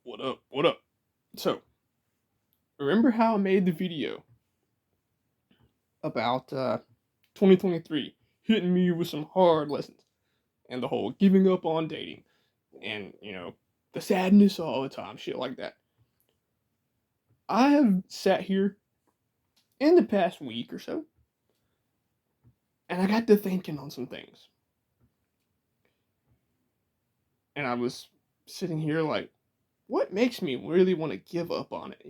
What up? What up? So, remember how I made the video about 2023 hitting me with some hard lessons and the whole giving up on dating and, the sadness all the time, shit like that? I have sat here in the past week or so and I got to thinking on some things. And I was sitting here like, what makes me really want to give up on it?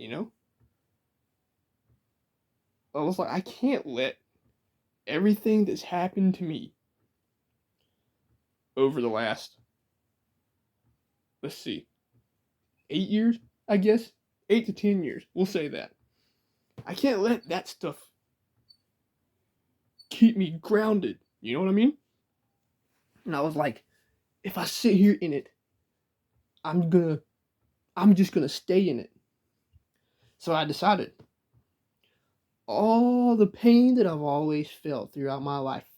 I was like, I can't let everything that's happened to me over the last, let's see, 8 years, I guess, 8 to 10 years. We'll say that. I can't let that stuff keep me grounded. You know what I mean? And I was like, if I sit here in it, I'm gonna, I'm just gonna stay in it. So I decided all the pain that I've always felt throughout my life,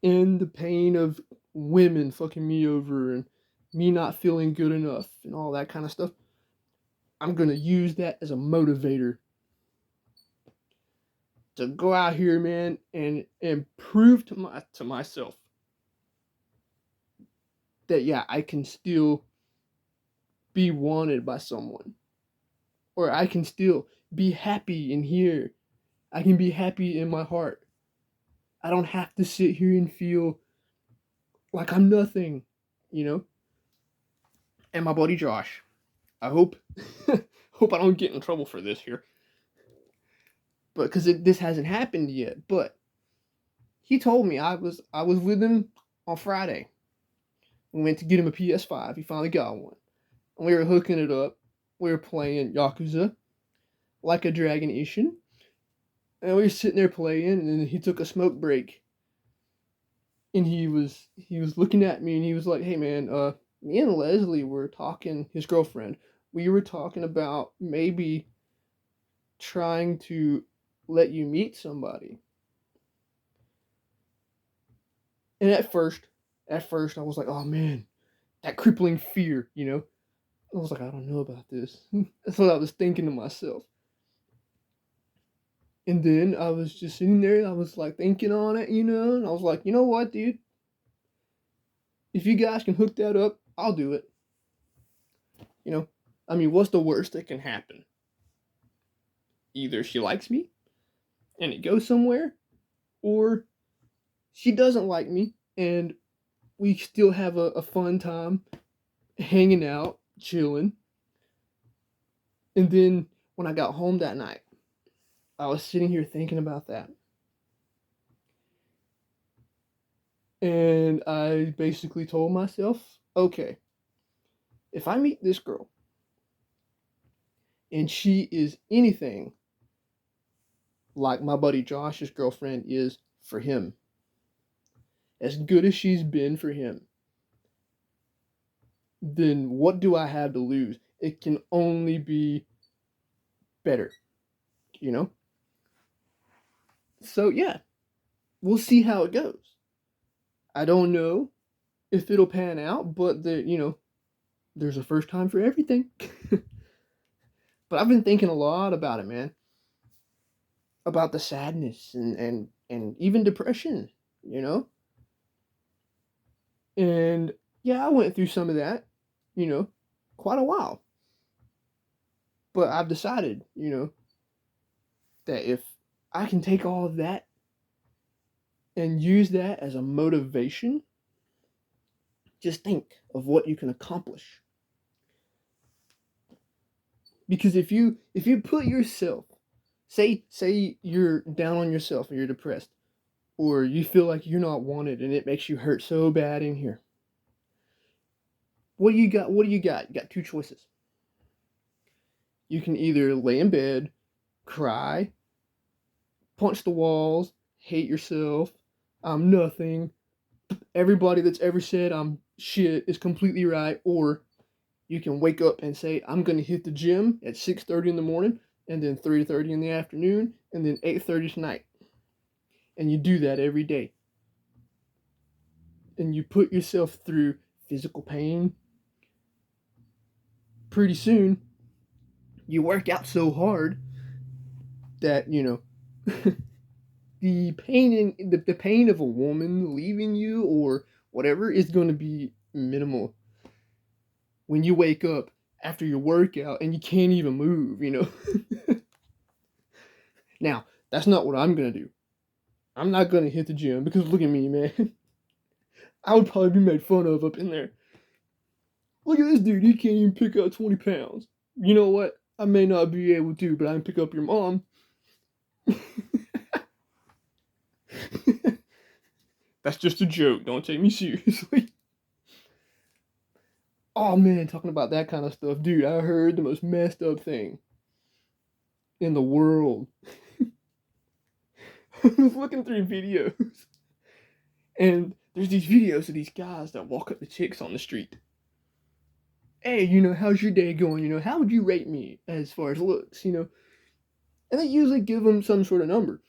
and the pain of women fucking me over and me not feeling good enough and all that kind of stuff, I'm gonna use that as a motivator to go out here, man, and prove to myself that yeah, I can still be wanted by someone, or I can still be happy in here. I can be happy in my heart. I don't have to sit here and feel like I'm nothing, you know. And my buddy Josh, I hope hope I don't get in trouble for this here, but because this hasn't happened yet. But he told me I was with him on Friday. We went to get him a PS5. He finally got one. And we were hooking it up. We were playing Yakuza like a Dragon Ishin. And we were sitting there playing, and then he took a smoke break. And he was looking at me, and he was like, "Hey man, me and Leslie were talking. His girlfriend. We were talking about maybe trying to let you meet somebody." And at first, I was like, "Oh man, that crippling fear," you know. I was like, "I don't know about this." That's what I was thinking to myself. And then I was just sitting there, I was like thinking on it, and I was like, you know what, dude? If you guys can hook that up, I'll do it. You know, I mean, what's the worst that can happen? Either she likes me and it goes somewhere, or she doesn't like me and we still have a fun time hanging out, chilling. And then when I got home that night, I was sitting here thinking about that. And I basically told myself, okay, if I meet this girl and she is anything like my buddy Josh's girlfriend is for him, as good as she's been for him, then what do I have to lose? It can only be better, you know? So, yeah, we'll see how it goes. I don't know if it'll pan out, but there's a first time for everything. But I've been thinking a lot about it, man. About the sadness and even depression, you know? And yeah, I went through some of that, you know, quite a while. But I've decided, that if I can take all of that and use that as a motivation, just think of what you can accomplish. Because if you put yourself, say you're down on yourself and you're depressed, or you feel like you're not wanted and it makes you hurt so bad in here. What do you got? What do you got? You got two choices. You can either lay in bed, cry, punch the walls, hate yourself, I'm nothing, everybody that's ever said I'm shit is completely right, or you can wake up and say I'm going to hit the gym at 6:30 in the morning, and then 3:30 in the afternoon, and then 8:30 tonight. And you do that every day. And you put yourself through physical pain, pretty soon you work out so hard that, the pain of a woman leaving you or whatever is going to be minimal when you wake up after your workout and you can't even move. Now, that's not what I'm going to do. I'm not going to hit the gym because look at me, man. I would probably be made fun of up in there. Look at this dude, he can't even pick up 20 pounds. You know what? I may not be able to, but I can pick up your mom. That's just a joke. Don't take me seriously. Oh man, talking about that kind of stuff. Dude, I heard the most messed up thing in the world. I was looking through videos, and there's these videos of these guys that walk up to chicks on the street. Hey, how's your day going? How would you rate me as far as looks? And they usually give them some sort of number.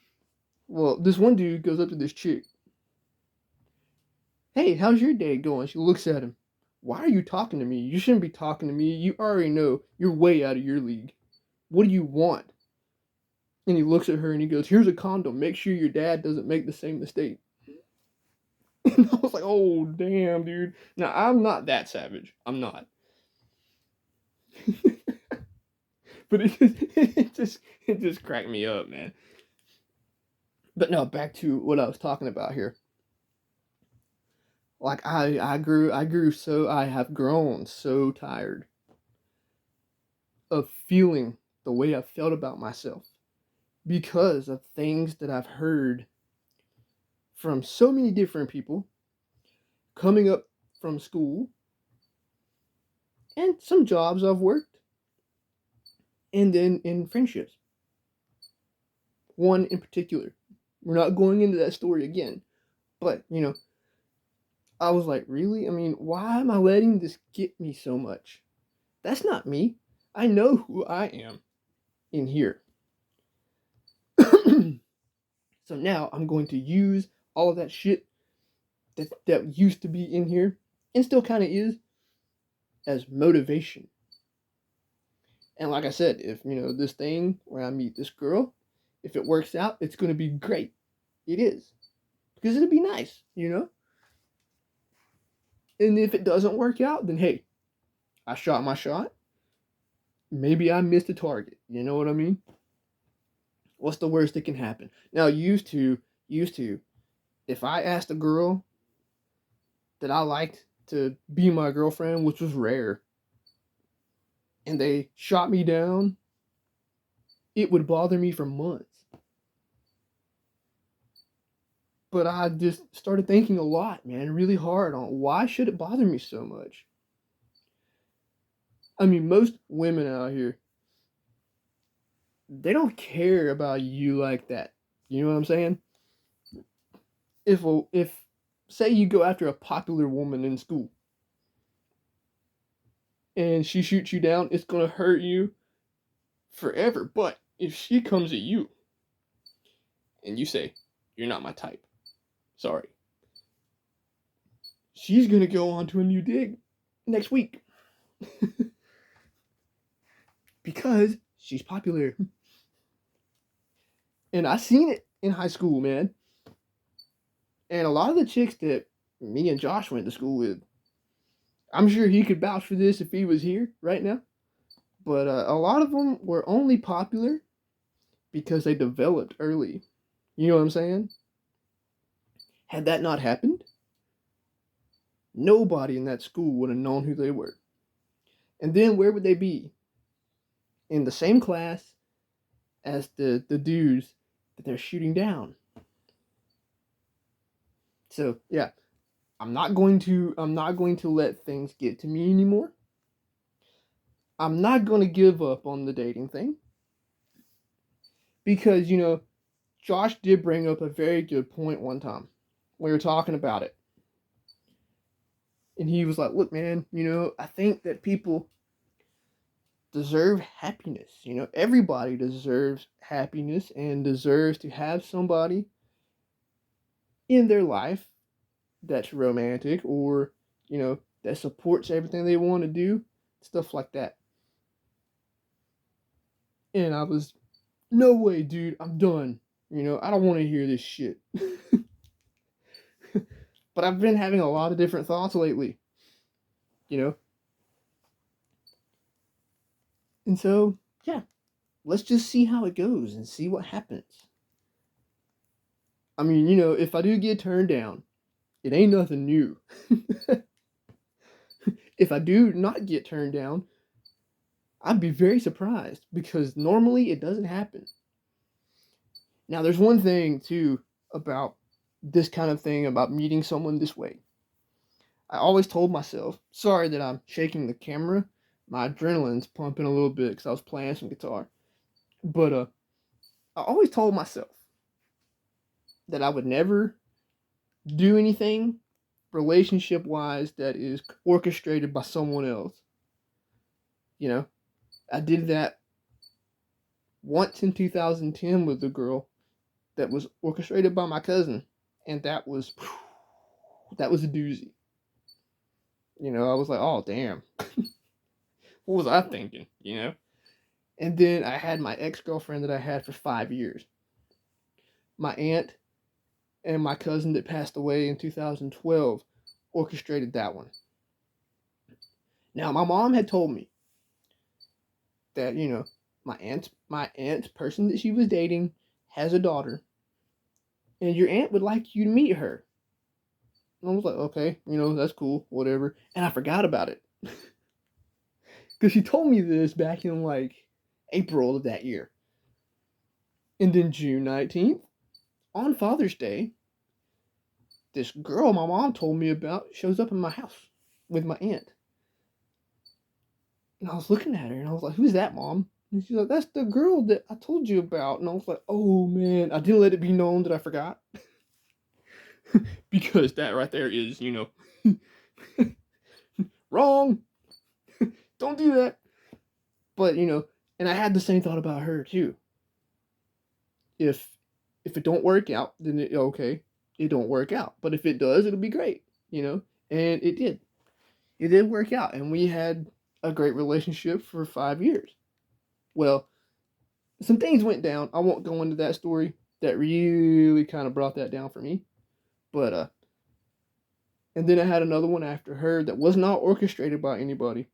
Well, this one dude goes up to this chick. Hey, how's your day going? She looks at him. Why are you talking to me? You shouldn't be talking to me. You already know you're way out of your league. What do you want? And he looks at her and he goes, here's a condom. Make sure your dad doesn't make the same mistake. And I was like, oh, damn, dude. Now, I'm not that savage. I'm not. But it just cracked me up, man. But no, back to what I was talking about here. Like I have grown so tired of feeling the way I felt about myself because of things that I've heard from so many different people coming up from school and some jobs I've worked and then in friendships. One in particular. We're not going into that story again, but I was like, really? I mean, why am I letting this get me so much? That's not me. I know who I am in here. So now I'm going to use all of that shit that used to be in here and still kind of is as motivation. And like I said, if this thing where I meet this girl, if it works out, it's going to be great. It is. Because it'll be nice. And if it doesn't work out, then hey, I shot my shot. Maybe I missed a target. You know what I mean? What's the worst that can happen? Now, used to, if I asked a girl that I liked to be my girlfriend, which was rare, and they shot me down, it would bother me for months. But I just started thinking a lot, man, really hard on why should it bother me so much? I mean, most women out here, they don't care about you like that. You know what I'm saying? If say you go after a popular woman in school and she shoots you down, it's going to hurt you forever. But if she comes at you and you say, you're not my type, sorry, she's going to go on to a new dig next week. Because she's popular. And I seen it in high school, man. And a lot of the chicks that me and Josh went to school with, I'm sure he could vouch for this if he was here right now. But a lot of them were only popular because they developed early. You know what I'm saying? Had that not happened, nobody in that school would have known who they were. And then where would they be? In the same class as the dudes that they're shooting down. So yeah, I'm not going to let things get to me anymore. I'm not going to give up on the dating thing. Because, Josh did bring up a very good point one time. We were talking about it. And he was like, look, man, I think that people deserve happiness. Everybody deserves happiness and deserves to have somebody in their life that's romantic or, that supports everything they want to do, stuff like that. And I was, no way, dude, I'm done. I don't want to hear this shit. But I've been having a lot of different thoughts lately, you know? And so, yeah, let's just see how it goes and see what happens. I mean, if I do get turned down, it ain't nothing new. If I do not get turned down, I'd be very surprised because normally it doesn't happen. Now, there's one thing, too, about this kind of thing, about meeting someone this way. I always told myself, sorry that I'm shaking the camera, my adrenaline's pumping a little bit because I was playing some guitar. But I always told myself that I would never do anything relationship wise that is orchestrated by someone else. I did that once in 2010 with a girl that was orchestrated by my cousin, and that was a doozy. I was like, oh damn, what was I thinking? And then I had my ex-girlfriend that I had for 5 years. My aunt and my cousin that passed away in 2012 orchestrated that one. Now, my mom had told me that, my aunt's person that she was dating has a daughter, and your aunt would like you to meet her. And I was like, okay, that's cool, whatever. And I forgot about it. Because she told me this back in like April of that year. And then June 19th, on Father's Day, this girl my mom told me about shows up in my house with my aunt. And I was looking at her and I was like, who's that, Mom? And she's like, that's the girl that I told you about. And I was like, oh man, I didn't let it be known that I forgot. Because that right there is, wrong. Don't do that. But, and I had the same thought about her too. If it don't work out, then okay, it don't work out. But if it does, it'll be great, And it did. It did work out. And we had a great relationship for 5 years. Well, some things went down. I won't go into that story. That really kind of brought that down for me. But and then I had another one after her that was not orchestrated by anybody.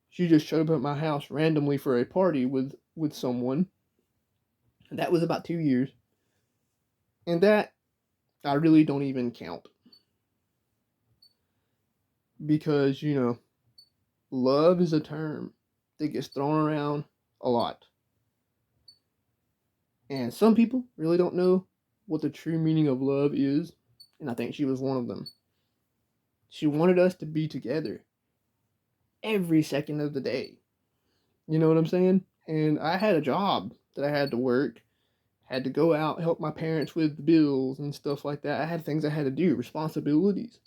She just showed up at my house randomly for a party with someone. And that was about 2 years. And that I really don't even count. Because, love is a term that gets thrown around a lot. And some people really don't know what the true meaning of love is. And I think she was one of them. She wanted us to be together every second of the day. You know what I'm saying? And I had a job that I had to work, had to go out, help my parents with the bills and stuff like that. I had things I had to do, responsibilities.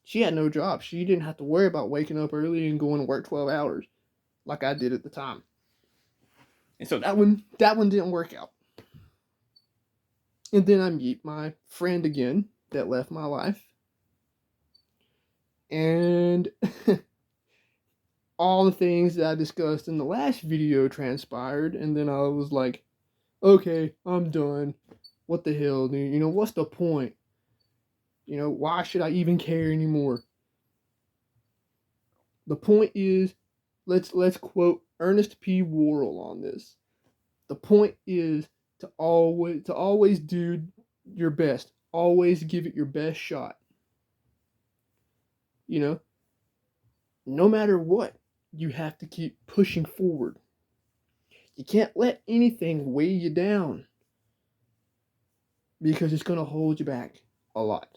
She had no job. She didn't have to worry about waking up early and going to work 12 hours like I did at the time. And so that one didn't work out. And then I meet my friend again that left my life. And all the things that I discussed in the last video transpired, and then I was like, okay, I'm done. What the hell, dude? What's the point? Why should I even care anymore? The point is, let's quote Ernest P. Worrell on this. The point is to always do your best. Always give it your best shot. No matter what, you have to keep pushing forward. You can't let anything weigh you down because it's going to hold you back a lot.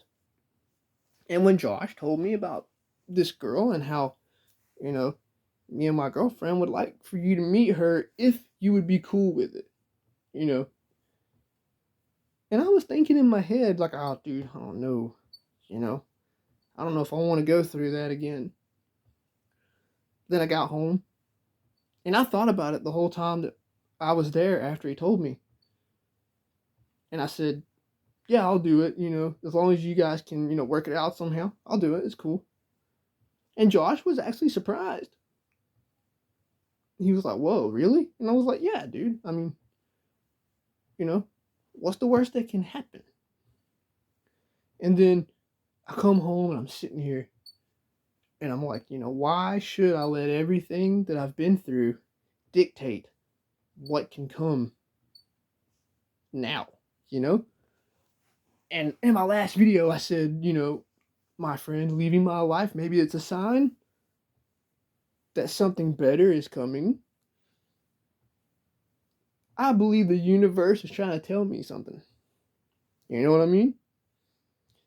And when Josh told me about this girl and how, me and my girlfriend would like for you to meet her if you would be cool with it, And I was thinking in my head, like, oh, dude, I don't know, I don't know if I want to go through that again. Then I got home, and I thought about it the whole time that I was there after he told me. And I said, yeah, I'll do it, as long as you guys can, work it out somehow. I'll do it. It's cool. And Josh was actually surprised. He was like, "Whoa, really?" And I was like, "Yeah, dude. I mean, you know, what's the worst that can happen?" And then I come home and I'm sitting here and I'm like, why should I let everything that I've been through dictate what can come now, you know? And in my last video, I said, my friend leaving my life, maybe it's a sign that something better is coming. I believe the universe is trying to tell me something. You know what I mean?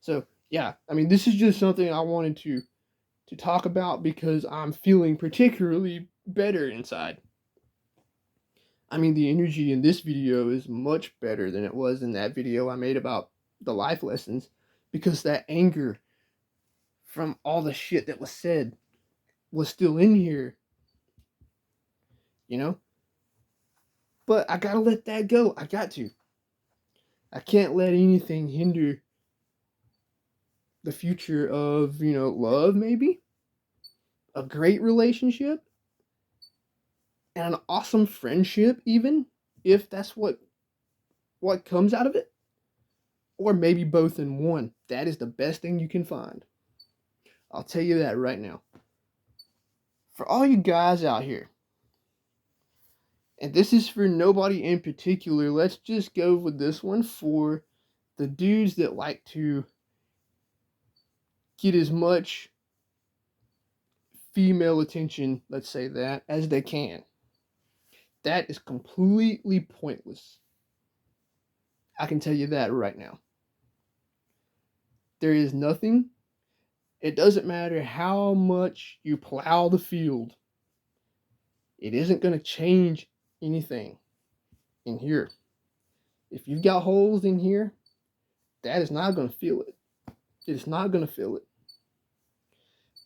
So, yeah, I mean, this is just something I wanted to talk about because I'm feeling particularly better inside. I mean, the energy in this video is much better than it was in that video I made about the life lessons because that anger from all the shit that was said was still in here, you know? But I gotta let that go. I got to. I can't let anything hinder the future of, love, maybe, a great relationship, and an awesome friendship, even if that's what comes out of it. Or maybe both in one. That is the best thing you can find. I'll tell you that right now. For all you guys out here, and this is for nobody in particular, let's just go with this one for the dudes that like to get as much female attention, let's say that, as they can. That is completely pointless. I can tell you that right now. There is nothing, it doesn't matter how much you plow the field, it isn't going to change anything in here. If you've got holes in here, that is not going to feel it. It's not going to feel it.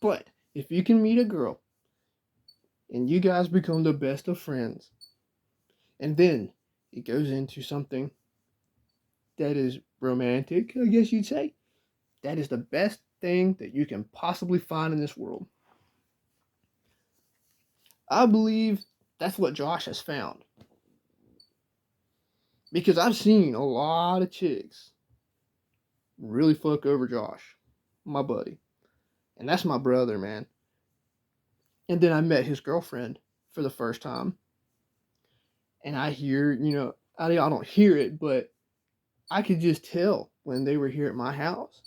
But if you can meet a girl and you guys become the best of friends, and then it goes into something that is romantic, I guess you'd say, that is the best thing that you can possibly find in this world. I believe that's what Josh has found. Because I've seen a lot of chicks really fuck over Josh, my buddy. And that's my brother, man. And then I met his girlfriend for the first time. And I hear, I don't hear it, but I could just tell when they were here at my house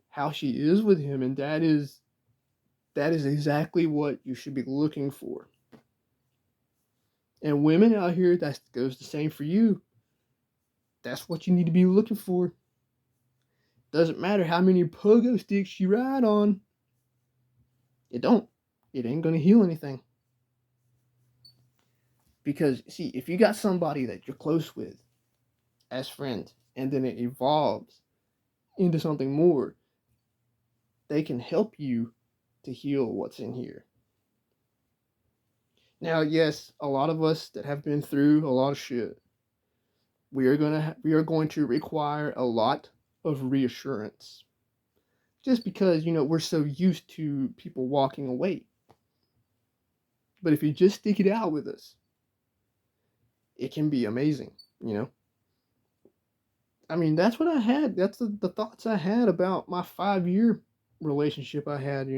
how she is with him. And that is exactly what you should be looking for. And women out here, that goes the same for you. That's what you need to be looking for. Doesn't matter how many pogo sticks you ride on. It don't. It ain't gonna heal anything. Because, see, if you got somebody that you're close with as friends, and then it evolves into something more, they can help you to heal what's in here. Now, yes, a lot of us that have been through a lot of shit, we are going to require a lot of reassurance. Just because, we're so used to people walking away. But if you just stick it out with us, it can be amazing, I mean, that's what I had. That's the thoughts I had about my 5-year relationship I had,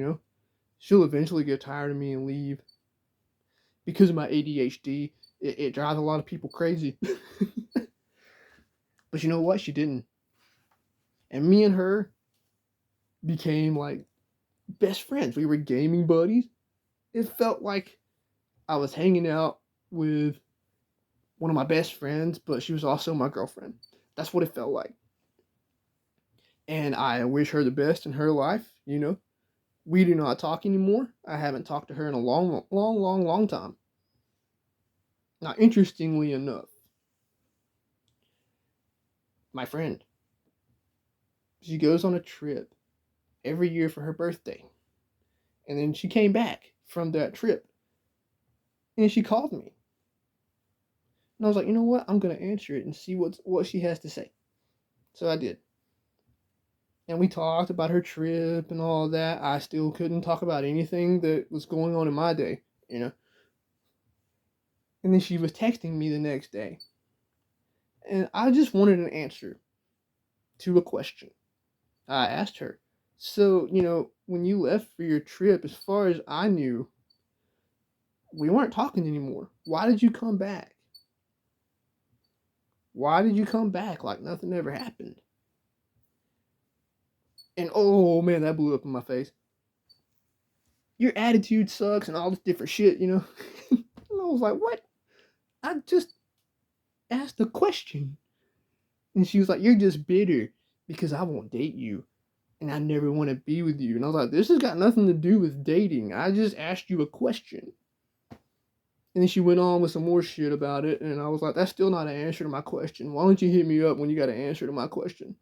She'll eventually get tired of me and leave. Because of my ADHD, it drives a lot of people crazy. But you know what? She didn't. And me and her became like best friends. We were gaming buddies. It felt like I was hanging out with one of my best friends, but she was also my girlfriend. That's what it felt like. And I wish her the best in her life, We do not talk anymore. I haven't talked to her in a long, long, long, long time. Now, interestingly enough, my friend, she goes on a trip every year for her birthday. And then she came back from that trip and she called me. And I was like, you know what? I'm going to answer it and see what she has to say. So I did. And we talked about her trip and all that. I still couldn't talk about anything that was going on in my day, And then she was texting me the next day. And I just wanted an answer to a question. I asked her, so, when you left for your trip, as far as I knew, we weren't talking anymore. Why did you come back? Why did you come back like nothing ever happened? And oh man, that blew up in my face. Your attitude sucks and all this different shit, And I was like, what? I just asked a question. And she was like, you're just bitter because I won't date you and I never want to be with you. And I was like, this has got nothing to do with dating. I just asked you a question. And then she went on with some more shit about it. And I was like, that's still not an answer to my question. Why don't you hit me up when you got an answer to my question?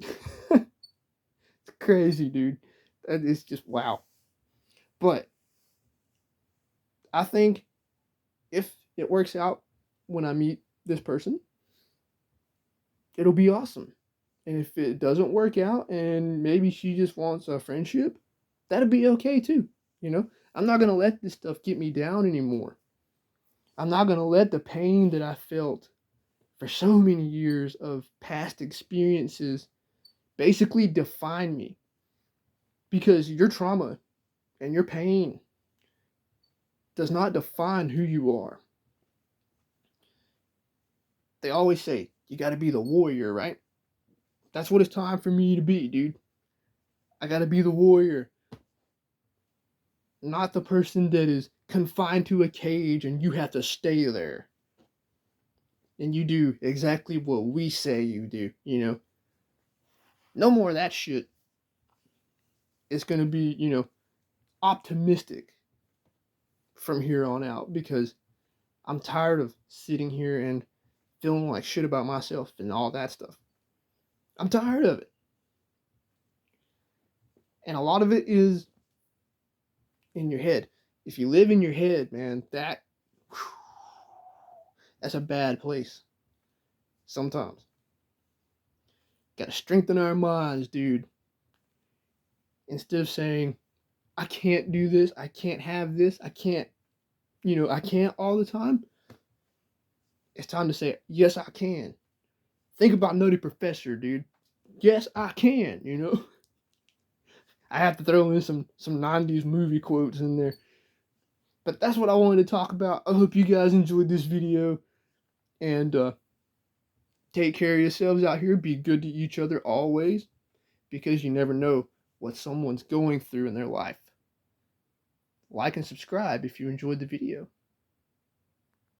It's crazy, dude. That is just wow. But I think if it works out when I meet this person, it'll be awesome. And if it doesn't work out and maybe she just wants a friendship, that'll be okay too. I'm not going to let this stuff get me down anymore. I'm not going to let the pain that I felt for so many years of past experiences basically define me. Because your trauma and your pain does not define who you are. They always say, you got to be the warrior, right? That's what it's time for me to be, dude. I got to be the warrior. Not the person that is confined to a cage and you have to stay there. And you do exactly what we say you do, No more of that shit. It's going to be, optimistic from here on out because I'm tired of sitting here and feeling like shit about myself and all that stuff. I'm tired of it. And a lot of it is in your head. If you live in your head, man, that's a bad place. Sometimes. Gotta strengthen our minds, dude. Instead of saying, I can't do this, I can't have this, I can't all the time. It's time to say, yes, I can. Think about Nutty Professor, dude. Yes, I can, I have to throw in some 90s movie quotes in there. But that's what I wanted to talk about. I hope you guys enjoyed this video. And take care of yourselves out here. Be good to each other always. Because you never know what someone's going through in their life. Like and subscribe if you enjoyed the video.